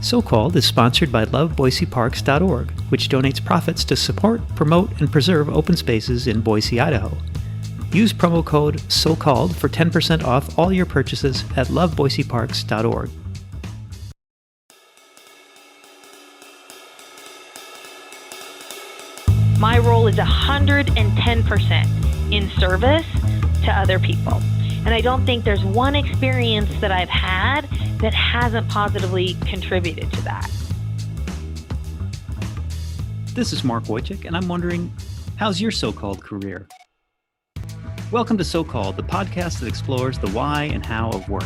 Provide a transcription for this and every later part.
So-Called is sponsored by LoveBoiseParks.org, which donates profits to support, promote, and preserve open spaces in Boise, Idaho. Use promo code SOCALLED for 10% off all your purchases at LoveBoiseParks.org. My role is 110% in service to other people. And I don't think there's one experience that I've had that hasn't positively contributed to that. This is Mark Wojcik, and I'm wondering, how's your so-called career? Welcome to So-Called, the podcast that explores the why and how of work.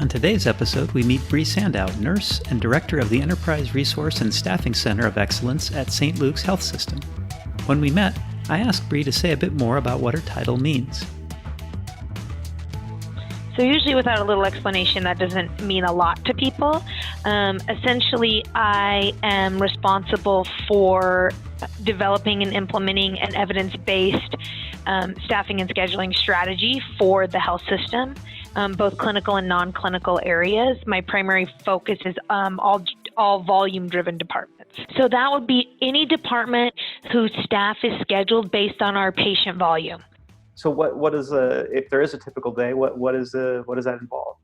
On today's episode, we meet Brie Sandow, nurse and director of the Enterprise Resource and Staffing Center of Excellence at St. Luke's Health System. When we met, I asked Brie to say a bit more about what her title means. So usually without a little explanation, that doesn't mean a lot to people. Essentially, I am responsible for developing and implementing an evidence-based staffing and scheduling strategy for the health system, both clinical and non-clinical areas. My primary focus is all volume-driven departments. So that would be any department whose staff is scheduled based on our patient volume. So what is if there is a typical day, what does that involve?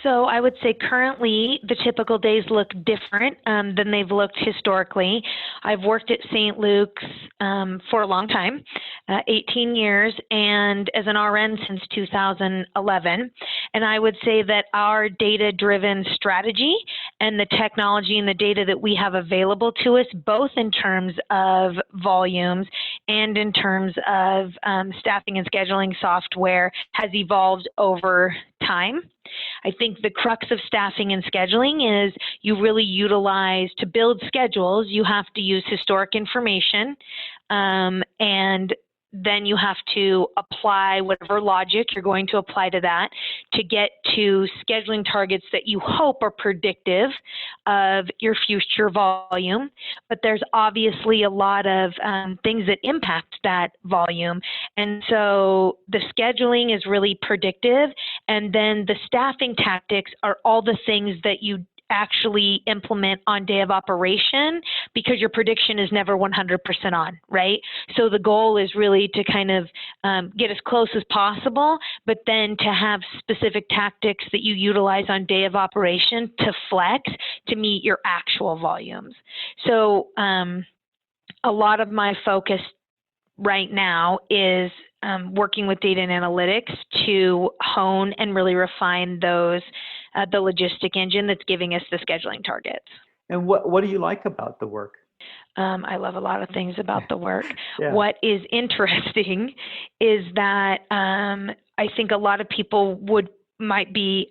So I would say currently the typical days look different than they've looked historically. I've worked at St. Luke's for a long time, 18 years, and as an RN since 2011. And I would say that our data-driven strategy and the technology and the data that we have available to us, both in terms of volumes and in terms of staffing and scheduling software, has evolved over time. I think the crux of staffing and scheduling is you really utilize, to build schedules, you have to use historic information, and then you have to apply whatever logic you're going to apply to that to get to scheduling targets that you hope are predictive of your future volume. But there's obviously a lot of things that impact that volume. And so the scheduling is really predictive. And then the staffing tactics are all the things that you actually implement on day of operation, because your prediction is never 100% on, right? So the goal is really to kind of get as close as possible, but then to have specific tactics that you utilize on day of operation to flex to meet your actual volumes. So a lot of my focus right now is working with data and analytics to hone and really refine those, the logistic engine that's giving us the scheduling targets. And what do you like about the work? I love a lot of things about the work. Yeah. What is interesting is that I think a lot of people might be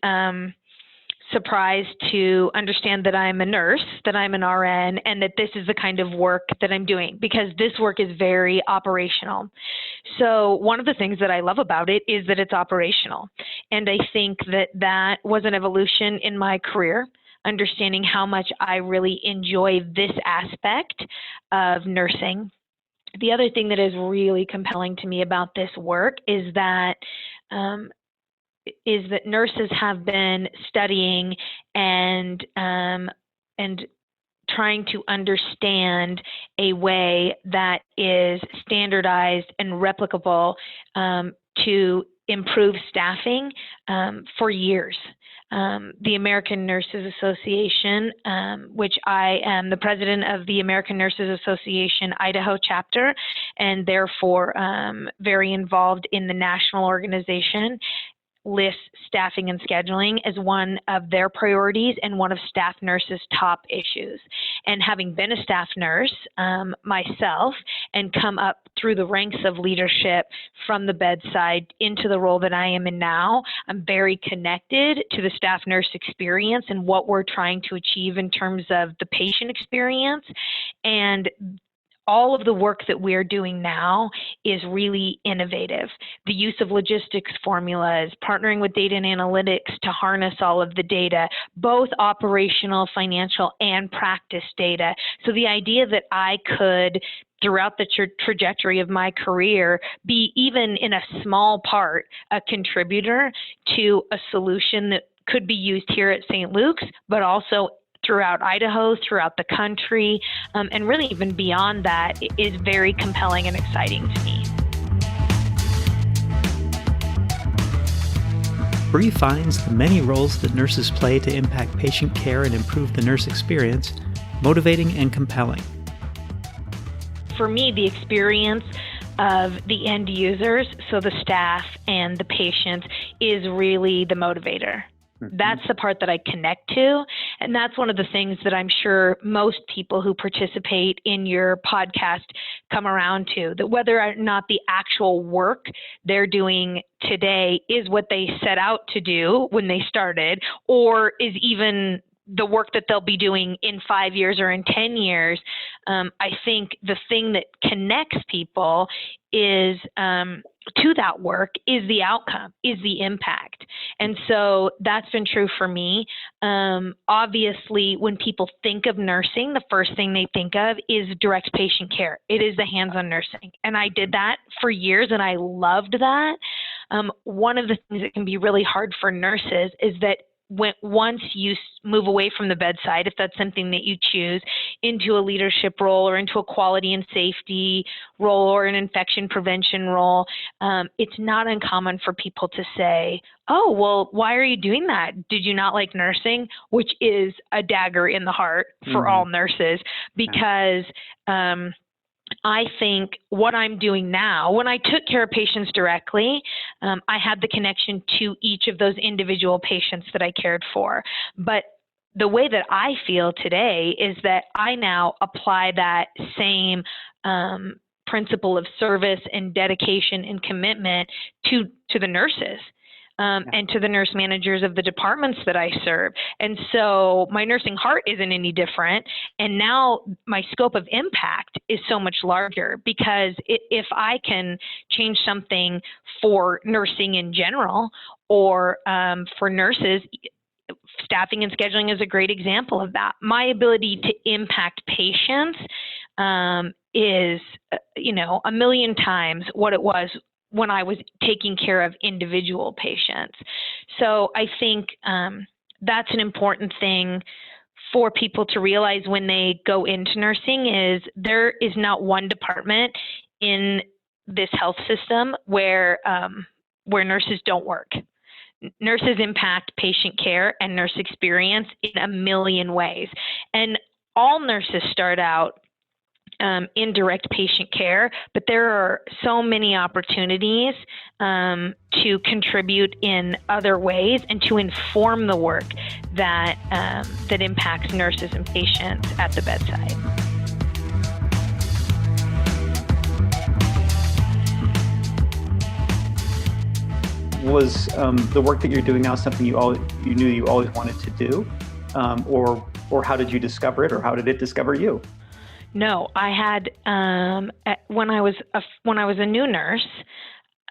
surprised to understand that I'm a nurse, that I'm an RN, and that this is the kind of work that I'm doing, because this work is very operational. So one of the things that I love about it is that it's operational. And I think that that was an evolution in my career, understanding how much I really enjoy this aspect of nursing. The other thing that is really compelling to me about this work is that nurses have been studying and trying to understand a way that is standardized and replicable to improve staffing for years. The American Nurses Association, which I am the president of the American Nurses Association Idaho chapter, and therefore very involved in the national organization, lists staffing and scheduling as one of their priorities and one of staff nurses' top issues. And having been a staff nurse myself and come up through the ranks of leadership from the bedside into the role that I am in now, I'm very connected to the staff nurse experience and what we're trying to achieve in terms of the patient experience. And all of the work that we're doing now is really innovative. The use of logistics formulas, partnering with data and analytics to harness all of the data, both operational, financial, and practice data. So the idea that I could, throughout the trajectory of my career, be even in a small part a contributor to a solution that could be used here at St. Luke's, but also throughout Idaho, throughout the country, and really even beyond that is very compelling and exciting to me. Brie finds the many roles that nurses play to impact patient care and improve the nurse experience motivating and compelling. For me, the experience of the end users, so the staff and the patients, is really the motivator. That's the part that I connect to. And that's one of the things that I'm sure most people who participate in your podcast come around to, that whether or not the actual work they're doing today is what they set out to do when they started, or is even the work that they'll be doing in 5 years or in 10 years. I think the thing that connects people is to that work is the outcome, is the impact. And so that's been true for me. Obviously, when people think of nursing, the first thing they think of is direct patient care. It is the hands-on nursing. And I did that for years, and I loved that. One of the things that can be really hard for nurses is that once you move away from the bedside, if that's something that you choose, into a leadership role or into a quality and safety role or an infection prevention role, it's not uncommon for people to say, oh, well, why are you doing that? Did you not like nursing? Which is a dagger in the heart for all nurses, because I think what I'm doing now, when I took care of patients directly, I had the connection to each of those individual patients that I cared for. But the way that I feel today is that I now apply that same principle of service and dedication and commitment to the nurses. And to the nurse managers of the departments that I serve. And so my nursing heart isn't any different. And now my scope of impact is so much larger, because if I can change something for nursing in general, or for nurses, staffing and scheduling is a great example of that. My ability to impact patients is, a million times what it was when I was taking care of individual patients. So I think that's an important thing for people to realize when they go into nursing, is there is not one department in this health system where nurses don't work. Nurses impact patient care and nurse experience in a million ways. And all nurses start out in direct patient care, but there are so many opportunities to contribute in other ways and to inform the work that that impacts nurses and patients at the bedside. Was the work that you're doing now something you knew you always wanted to do, or how did you discover it, or how did it discover you? No, I had when I was a new nurse,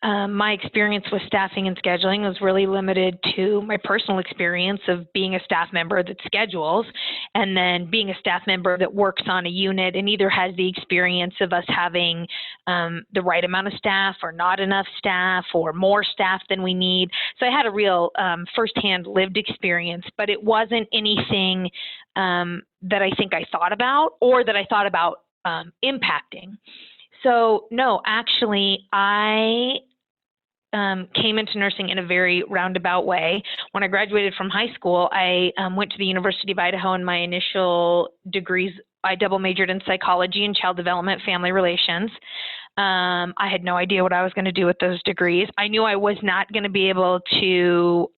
my experience with staffing and scheduling was really limited to my personal experience of being a staff member that schedules, and then being a staff member that works on a unit and either has the experience of us having the right amount of staff or not enough staff or more staff than we need. So I had a real firsthand lived experience, but it wasn't anything that I think I thought about or that I thought about impacting. So no, actually, I came into nursing in a very roundabout way. When I graduated from high school, I went to the University of Idaho, and my initial degrees, I double majored in psychology and child development, family relations. I had no idea what I was going to do with those degrees. I knew I was not going to be able to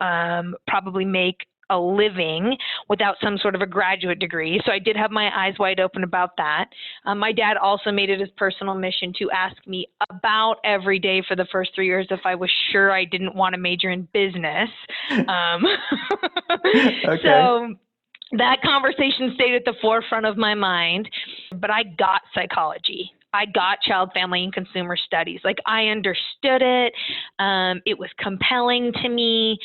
probably make a living without some sort of a graduate degree. So I did have my eyes wide open about that. My dad also made it his personal mission to ask me about every day for the first 3 years if I was sure I didn't want to major in business. Okay. So that conversation stayed at the forefront of my mind, but I got psychology. I got child, family, and consumer studies. Like, I understood it. It was compelling to me.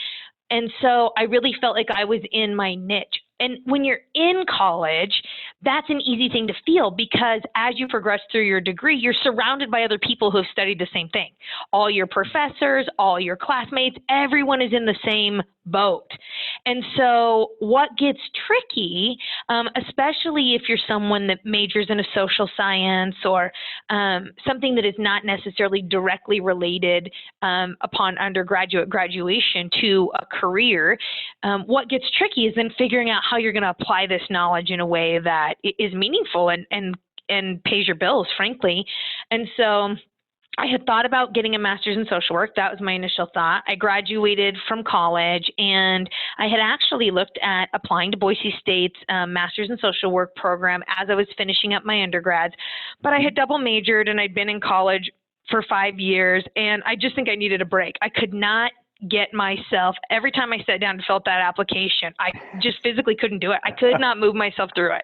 And so I really felt like I was in my niche. And when you're in college, that's an easy thing to feel, because as you progress through your degree, you're surrounded by other people who have studied the same thing. All your professors, all your classmates, everyone is in the same boat. And so what gets tricky, especially if you're someone that majors in a social science or something that is not necessarily directly related upon undergraduate graduation to a career, what gets tricky is then figuring out how you're going to apply this knowledge in a way that is meaningful and pays your bills, frankly. And so I had thought about getting a master's in social work. That was my initial thought. I graduated from college, and I had actually looked at applying to Boise State's master's in social work program as I was finishing up my undergrads. But I had double majored, and I'd been in college for 5 years, and I just think I needed a break. I could not get myself, every time I sat down and filled that application, I just physically couldn't do it. I could not move myself through it.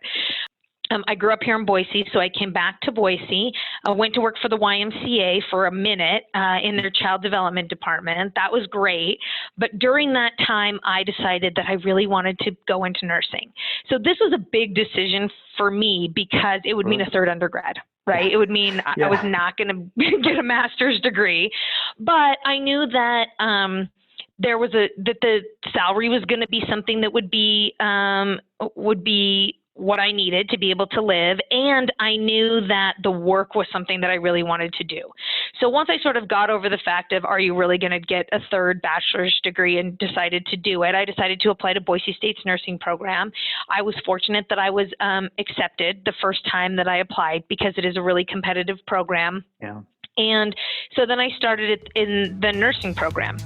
I grew up here in Boise, so I came back to Boise. I went to work for the YMCA for a minute in their child development department. That was great. But during that time, I decided that I really wanted to go into nursing. So this was a big decision for me because it would mean a third undergrad, right? It would mean I was not going to get a master's degree. But I knew that that the salary was going to be something that would be what I needed to be able to live, and I knew that the work was something that I really wanted to do. So once I sort of got over the fact of, are you really going to get a third bachelor's degree, and decided to do it, I decided to apply to Boise State's nursing program. I was fortunate that I was accepted the first time that I applied because it is a really competitive program. Yeah. And so then I started it in the nursing program.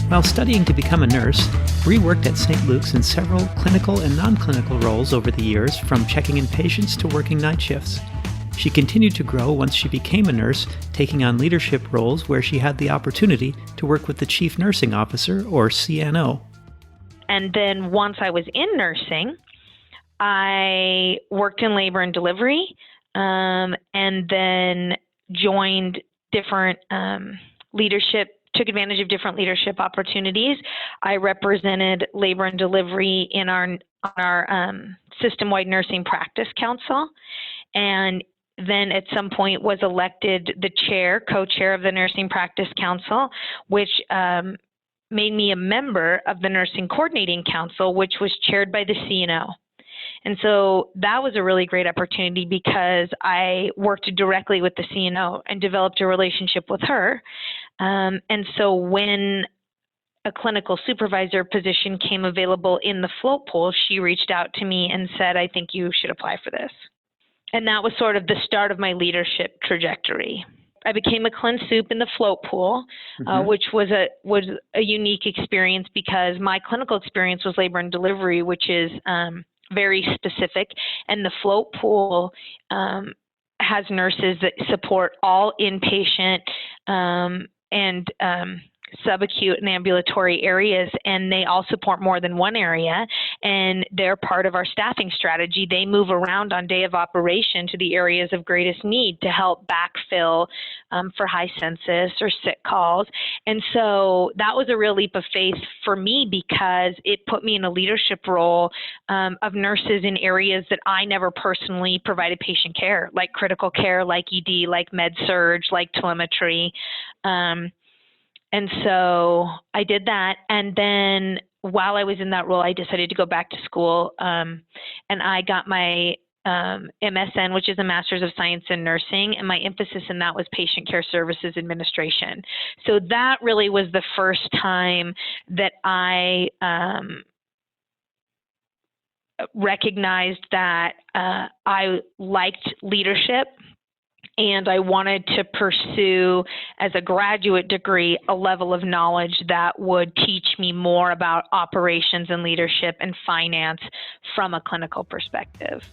While studying to become a nurse, Brie worked at St. Luke's in several clinical and non-clinical roles over the years, from checking in patients to working night shifts. She continued to grow once she became a nurse, taking on leadership roles where she had the opportunity to work with the Chief Nursing Officer, or CNO. And then once I was in nursing, I worked in labor and delivery, and then joined different took advantage of different leadership opportunities. I represented labor and delivery in our system-wide nursing practice council, and then at some point was elected the co-chair of the nursing practice council, which made me a member of the nursing coordinating council, which was chaired by the CNO. And so that was a really great opportunity because I worked directly with the CNO and developed a relationship with her. And so when a clinical supervisor position came available in the float pool, she reached out to me and said, I think you should apply for this. And that was sort of the start of my leadership trajectory. I became a clin soup in the float pool, which was a unique experience because my clinical experience was labor and delivery, which is very specific, and the float pool has nurses that support all inpatient and subacute and ambulatory areas, and they all support more than one area, and they're part of our staffing strategy. They move around on day of operation to the areas of greatest need to help backfill for high census or sick calls. And so that was a real leap of faith for me because it put me in a leadership role of nurses in areas that I never personally provided patient care, like critical care, like ED, like med surg, like telemetry. And so I did that. And then while I was in that role, I decided to go back to school. And I got my MSN, which is a Master's of Science in Nursing. And my emphasis in that was Patient Care Services Administration. So that really was the first time that I recognized that I liked leadership. And I wanted to pursue, as a graduate degree, a level of knowledge that would teach me more about operations and leadership and finance from a clinical perspective.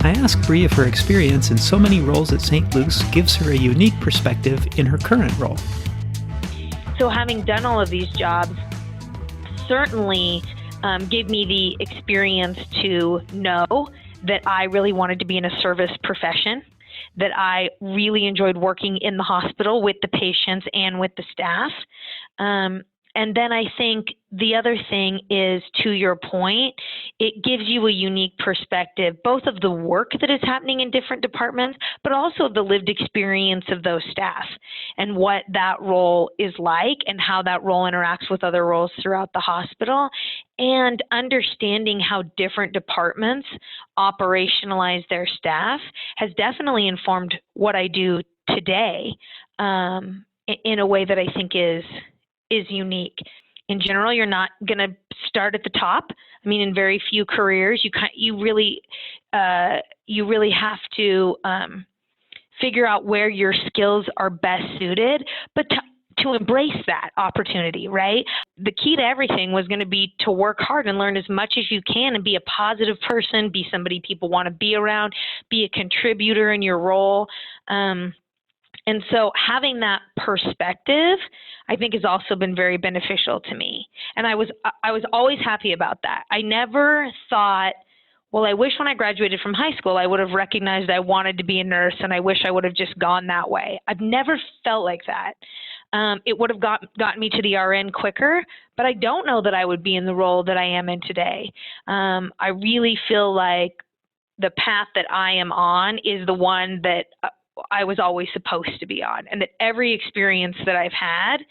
I asked Brie if her experience in so many roles at St. Luke's gives her a unique perspective in her current role. So having done all of these jobs, certainly gave me the experience to know that I really wanted to be in a service profession, that I really enjoyed working in the hospital with the patients and with the staff. And then I think the other thing is, to your point, it gives you a unique perspective, both of the work that is happening in different departments, but also the lived experience of those staff and what that role is like and how that role interacts with other roles throughout the hospital, and understanding how different departments operationalize their staff has definitely informed what I do today in a way that I think is unique. In general, you're not going to start at the top. I mean, in very few careers, you really have to figure out where your skills are best suited, but to embrace that opportunity, right? The key to everything was going to be to work hard and learn as much as you can and be a positive person, be somebody people want to be around, be a contributor in your role. And so having that perspective, I think, has also been very beneficial to me. And I was always happy about that. I never thought, well, I wish when I graduated from high school, I would have recognized I wanted to be a nurse, and I wish I would have just gone that way. I've never felt like that. It would have gotten me to the RN quicker, but I don't know that I would be in the role that I am in today. I really feel like the path that I am on is the one that I was always supposed to be on, and that every experience that I've had,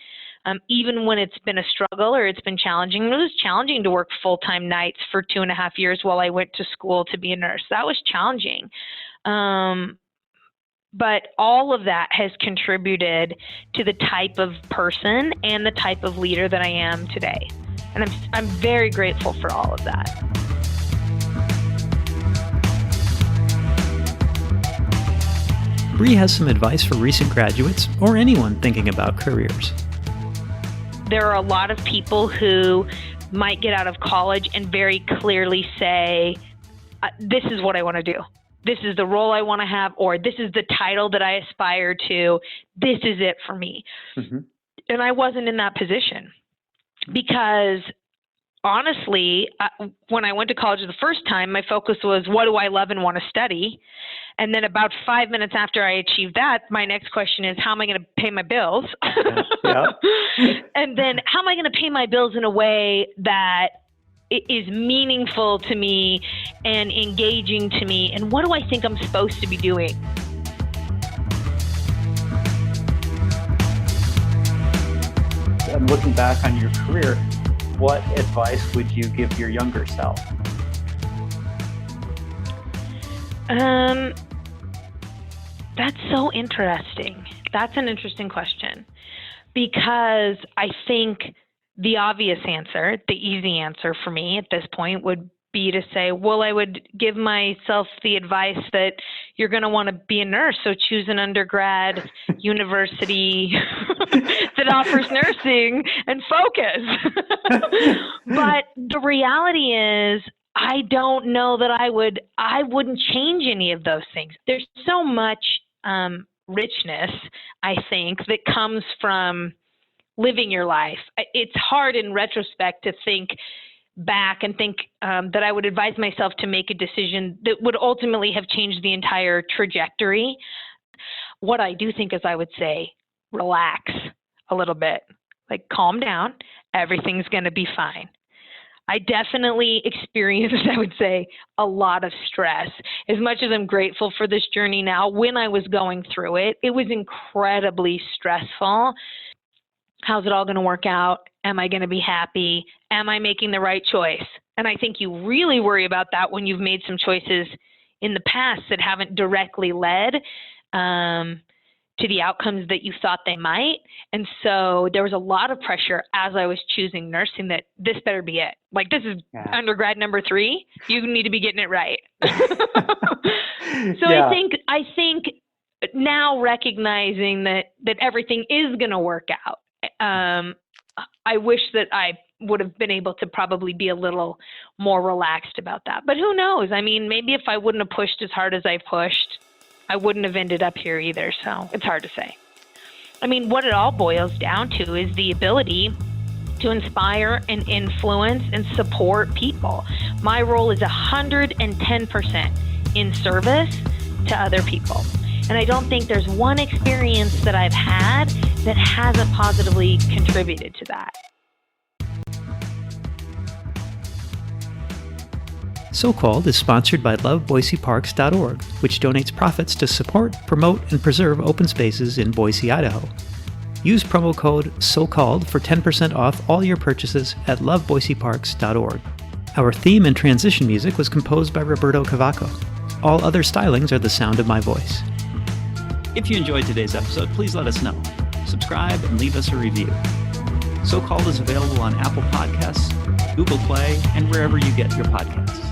even when it's been a struggle or it's been challenging, it was challenging to work full-time nights for 2.5 years while I went to school to be a nurse. That was challenging. But all of that has contributed to the type of person and the type of leader that I am today. And I'm very grateful for all of that. Brie has some advice for recent graduates or anyone thinking about careers. There are a lot of people who might get out of college and very clearly say, this is what I want to do. This is the role I want to have, or this is the title that I aspire to. This is it for me. Mm-hmm. And I wasn't in that position because, honestly, when I went to college the first time, my focus was, what do I love and want to study? And then about 5 minutes after I achieved that, my next question is, how am I going to pay my bills? Yeah. And then how am I going to pay my bills in a way that is meaningful to me and engaging to me? And what do I think I'm supposed to be doing? And looking back on your career, what advice would you give your younger self? That's so interesting. That's an interesting question, because I think the obvious answer, the easy answer for me at this point would be to say, well, I would give myself the advice that you're going to want to be a nurse, so choose an undergrad university that offers nursing and focus. But the reality is, I don't know that I wouldn't change any of those things. There's so much richness, I think, that comes from living your life. It's hard in retrospect to think back and think that I would advise myself to make a decision that would ultimately have changed the entire trajectory. What I do think is, I would say, relax a little bit, like calm down. Everything's going to be fine. I definitely experienced, I would say, a lot of stress. As much as I'm grateful for this journey now, when I was going through it, it was incredibly stressful. How's it all going to work out? Am I going to be happy? Am I making the right choice? And I think you really worry about that when you've made some choices in the past that haven't directly led to the outcomes that you thought they might. And so there was a lot of pressure as I was choosing nursing that this better be it. Like, this is undergrad number 3. You need to be getting it right. So yeah. I think now recognizing that everything is going to work out, I wish that I would have been able to probably be a little more relaxed about that. But who knows? I mean, maybe if I wouldn't have pushed as hard as I pushed, I wouldn't have ended up here either. So it's hard to say. I mean, what it all boils down to is the ability to inspire and influence and support people. My role is 110% in service to other people. And I don't think there's one experience that I've had that hasn't positively contributed to that. So Called is sponsored by loveboiseparks.org, which donates profits to support, promote, and preserve open spaces in Boise, Idaho. Use promo code SOCALLED for 10% off all your purchases at loveboiseparks.org. Our theme and transition music was composed by Roberto Cavaco. All other stylings are the sound of my voice. If you enjoyed today's episode, please let us know. Subscribe and leave us a review. So Called is available on Apple Podcasts, Google Play, and wherever you get your podcasts.